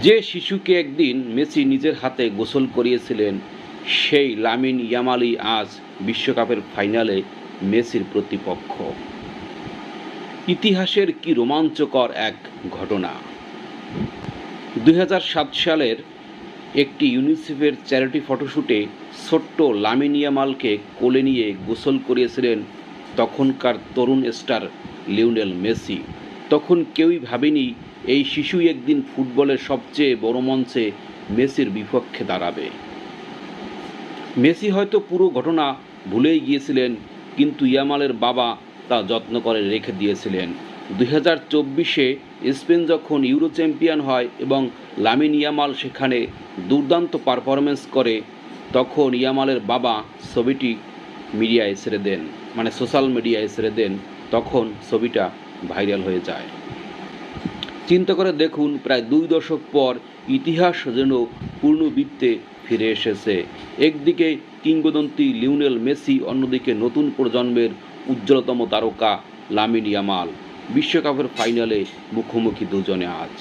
যে শিশুকে একদিন মেসি নিজের হাতে গোসল করিয়েছিলেন, সেই লামিন ইয়ামালই আজ বিশ্বকাপের ফাইনালে মেসির প্রতিপক্ষ। ইতিহাসের কি রোমাঞ্চকর এক ঘটনা। 2007 সালের একটি ইউনিসেফের চ্যারিটি ফটোশ্যুটে ছোট্ট লামিন ইয়ামালকে কোলে নিয়ে গোসল করিয়েছিলেন তখনকার তরুণ স্টার লিওনেল মেসি। তখন কেউই ভাবেনি এই শিশুই একদিন ফুটবলের সবচেয়ে বড় মঞ্চে মেসির বিপক্ষে দাঁড়াবে। মেসি হয়তো পুরো ঘটনা ভুলেই গিয়েছিলেন, কিন্তু ইয়ামালের বাবা তা যত্ন করে রেখে দিয়েছিলেন। 2024-এ স্পেন যখন ইউরো চ্যাম্পিয়ন হয় এবং লামিন ইয়ামাল সেখানে দুর্দান্ত পারফরমেন্স করে, তখন ইয়ামালের বাবা ছবিটি মিডিয়ায় ছেড়ে দেন, সোশ্যাল মিডিয়ায় ছেড়ে দেন। তখন ছবিটা ভাইরাল হয়ে যায়। চিন্তা করে দেখুন, প্রায় 2 দশক পর ইতিহাস যেন পূর্ণবৃত্তে ফিরে এসেছে। একদিকে কিংবদন্তি লিওনেল মেসি, অন্যদিকে নতুন প্রজন্মের উজ্জ্বলতম তারকা লামিন ইয়ামাল। বিশ্বকাপের ফাইনালে মুখোমুখি দুজনে আজ।